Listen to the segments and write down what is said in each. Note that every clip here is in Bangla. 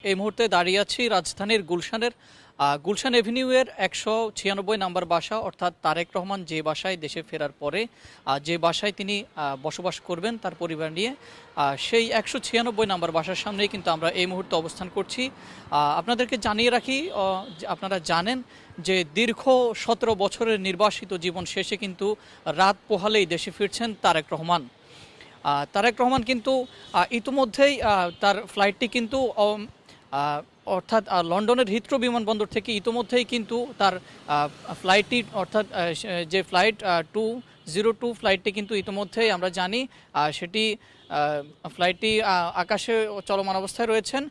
এই মুহূর্তে দাঁড়িয়ে আছি রাজধানীর গুলশান এভিনিউয়ের ১৯৬ নাম্বার বাসা, অর্থাৎ তারেক রহমান যে বাসায় দেশে ফেরার পরে যে বাসায় তিনি বসবাস করবেন তার পরিবার নিয়ে, সেই ১৯৬ নাম্বার বাসার সামনেই কিন্তু আমরা এই মুহূর্তে অবস্থান করছি। আপনাদেরকে জানিয়ে রাখি, আপনারা জানেন যে দীর্ঘ ১৭ বছরের নির্বাসিত জীবন শেষে কিন্তু রাত পোহালেই দেশে ফিরছেন তারেক রহমান। তারেক রহমান কিন্তু ইতিমধ্যেই তার ফ্লাইটটি কিন্তু অর্থাৎ লন্ডনের হিথ্রো বিমানবন্দর থেকে ইতিমধ্যেই কিন্তু তার ফ্লাইটটি, অর্থাৎ যে ফ্লাইট 202 ফ্লাইটটি কিন্তু ইতিমধ্যেই আমরা জানি সেটি ফ্লাইটটি আকাশে চলমান অবস্থায় রয়েছেন।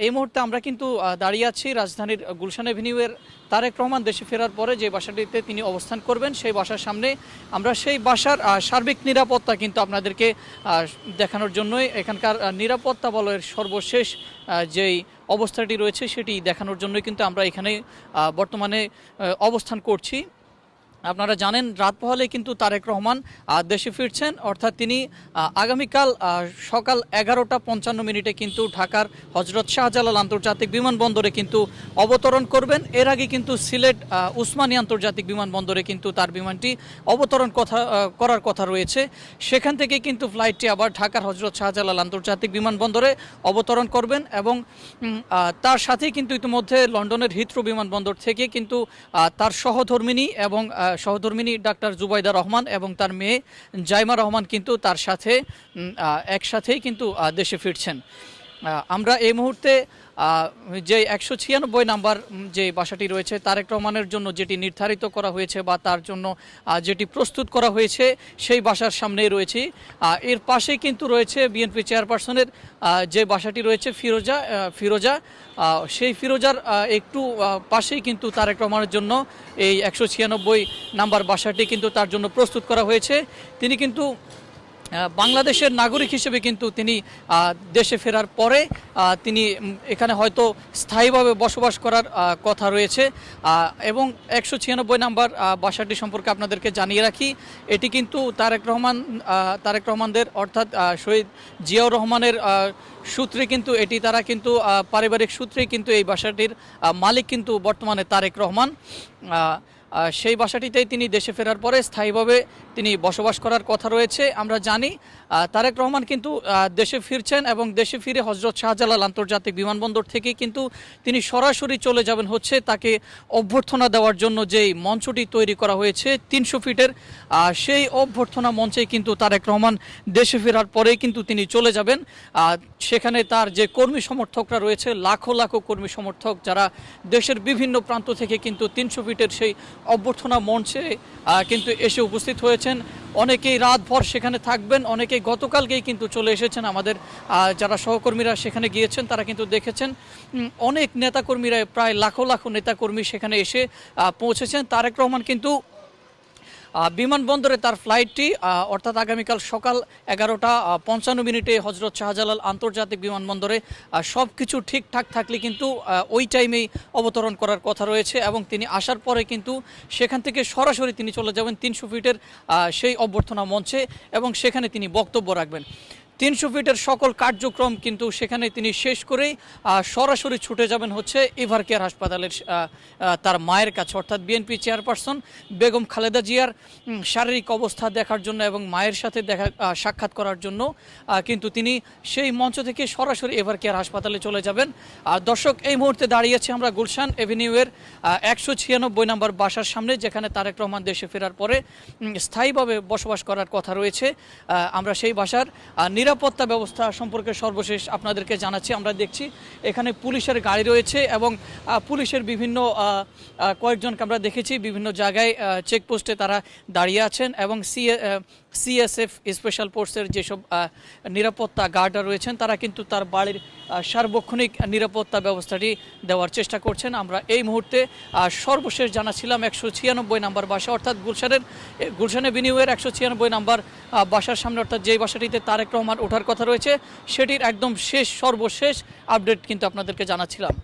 এই মুহূর্তে আমরা কিন্তু দাঁড়িয়ে আছি রাজধানীর গুলশান এভিনিউয়ের তারেক রহমান দেশে ফেরার পরে যে বাসাটিতে তিনি অবস্থান করবেন সেই বাসার সামনে। আমরা সেই বাসার সার্বিক নিরাপত্তা কিন্তু আপনাদেরকে দেখানোর জন্যই, এখানকার নিরাপত্তা বলয়ের সর্বশেষ যেই অবস্থাটি রয়েছে সেটি দেখানোর জন্যই কিন্তু আমরা এখানে বর্তমানে অবস্থান করছি। আপনারা জানেন রাত পোহালে কিন্তু তারেক রহমান দেশে ফিরছেন, অর্থাৎ তিনি আগামীকাল সকাল ১১টা ৫৫ কিন্তু ঢাকার হজরত শাহজালাল আন্তর্জাতিক বিমানবন্দরে কিন্তু অবতরণ করবেন। এর আগে কিন্তু সিলেট উসমানী আন্তর্জাতিক বিমানবন্দরে কিন্তু তার বিমানটি অবতরণ করার কথা রয়েছে। সেখান থেকে কিন্তু ফ্লাইটটি আবার ঢাকার হজরত শাহজালাল আন্তর্জাতিক বিমানবন্দরে অবতরণ করবেন এবং তার সাথেই কিন্তু ইতিমধ্যে লন্ডনের হিথ্রো বিমানবন্দর থেকে কিন্তু তার সহধর্মিনী ডাক্তার জুবাইদা রহমান এবং তার মেয়ে জাইমা রহমান কিন্তু তার সাথে একসাথেই কিন্তু দেশে ফিরছেন। আমরা এই মুহূর্তে যে ১৯৬ নাম্বার যে বাসাটি রয়েছে তারেক রহমানের জন্য যেটি নির্ধারিত করা হয়েছে বা তার জন্য যেটি প্রস্তুত করা হয়েছে সেই বাসার সামনেই রয়েছি। এর পাশেই কিন্তু রয়েছে বিএনপি চেয়ারপারসনের যে বাসাটি রয়েছে ফিরোজা, সেই ফিরোজার একটু পাশেই কিন্তু তারেক রহমানের জন্য এই ১৯৬ নাম্বার বাসাটি কিন্তু তার জন্য প্রস্তুত করা হয়েছে। তিনি কিন্তু বাংলাদেশের নাগরিক হিসেবে কিন্তু তিনি দেশে ফেরার পরে তিনি এখানে হয়তো স্থায়ীভাবে বসবাস করার কথা রয়েছে। এবং ১৯৬ নাম্বার বাসাটি সম্পর্কে আপনাদেরকে জানিয়ে রাখি, এটি কিন্তু তারেক রহমানদের অর্থাৎ শহীদ জিয়াউর রহমানের সূত্রে কিন্তু তারা কিন্তু পারিবারিক সূত্রেই কিন্তু এই বাসাটির মালিক কিন্তু বর্তমানে তারেক রহমান। সেই বাসাটিতেই তিনি দেশে ফেরার পরে স্থায়ীভাবে তিনি বসবাস করার কথা রয়েছে। আমরা জানি তারেক রহমান কিন্তু দেশে ফিরছেন এবং দেশে ফিরে হজরত শাহজালাল আন্তর্জাতিক বিমানবন্দর থেকে কিন্তু তিনি সরাসরি চলে যাবেন হচ্ছে তাকে অভ্যর্থনা দেওয়ার জন্য যেই মঞ্চটি তৈরি করা হয়েছে ৩০০ ফিটের, সেই অভ্যর্থনা মঞ্চে কিন্তু তারেক রহমান দেশে ফেরার পরেই কিন্তু তিনি চলে যাবেন। সেখানে তার যে কর্মী সমর্থকরা রয়েছে, লাখো লাখো কর্মী সমর্থক যারা দেশের বিভিন্ন প্রান্ত থেকে কিন্তু ৩০০ ফিটের সেই অভ্যর্থনা মঞ্চে কিন্তু এসে উপস্থিত হয়েছেন। অনেকেই রাতভর সেখানে থাকবেন, অনেকেই গতকালকেই কিন্তু চলে এসেছেন। আমাদের যারা সহকর্মীরা সেখানে গিয়েছেন তারা কিন্তু দেখেছেন অনেক নেতাকর্মীরা, প্রায় লাখো লাখো নেতাকর্মী সেখানে এসে পৌঁছেছেন। তারেক রহমান কিন্তু বিমানবন্দরে তার ফ্লাইটটি অর্থাৎ আগামীকাল সকাল ১১টা ৫৫ হজরত শাহজালাল আন্তর্জাতিক বিমানবন্দরে সব কিছু ঠিকঠাক থাকলে কিন্তু ওই টাইমেই অবতরণ করার কথা রয়েছে এবং তিনি আসার পরে কিন্তু সেখান থেকে সরাসরি তিনি চলে যাবেন ৩০০ ফিটের সেই অভ্যর্থনা মঞ্চে এবং সেখানে তিনি বক্তব্য রাখবেন। ৩০০ ফিটের সকল কার্যক্রম কিন্তু সেখানে তিনি শেষ করেই সরাসরি ছুটে যাবেন হচ্ছে এভার কেয়ার হাসপাতালের তার মায়ের কাছে, অর্থাৎ বিএনপি চেয়ারপারসন বেগম খালেদা জিয়ার শারীরিক অবস্থা দেখার জন্য এবং মায়ের সাথে সাক্ষাৎ করার জন্য কিন্তু তিনি সেই মঞ্চ থেকে সরাসরি এভার কেয়ার হাসপাতালে চলে যাবেন। দর্শক, এই মুহূর্তে দাঁড়িয়েছি আমরা গুলশান এভিনিউয়ের ১৯৬ নাম্বার বাসার সামনে, যেখানে তারেক রহমান দেশে ফেরার পরে স্থায়ীভাবে বসবাস করার কথা রয়েছে। আমরা সেই বাসার নিরাপত্তা ব্যবস্থা সম্পর্কে সর্বশেষ আপনাদেরকে জানাচ্ছি। আমরা দেখছি এখানে পুলিশের গাড়ি রয়েছে এবং পুলিশের বিভিন্ন কয়েকজনকে আমরা দেখেছি বিভিন্ন জায়গায় চেকপোস্টে তারা দাঁড়িয়ে আছেন এবং সিএসএফ স্পেশাল ফোর্সের যেসব নিরাপত্তা গার্ডরা রয়েছেন তারা কিন্তু তার বাড়ির সার্বক্ষণিক নিরাপত্তা ব্যবস্থাটি দেওয়ার চেষ্টা করছেন। আমরা এই মুহূর্তে সর্বশেষ জানাছিলাম ১৯৬ নাম্বার বাসা, অর্থাৎ গুলশান এভিনিউয়ের ১৯৬ নাম্বার বাসার সামনে, অর্থাৎ যেই বাসাটিতে তারেক রহমান ওঠার কথা রয়েছে সেটির একদম সর্বশেষ আপডেট কিন্তু আপনাদেরকে জানাচ্ছিলাম।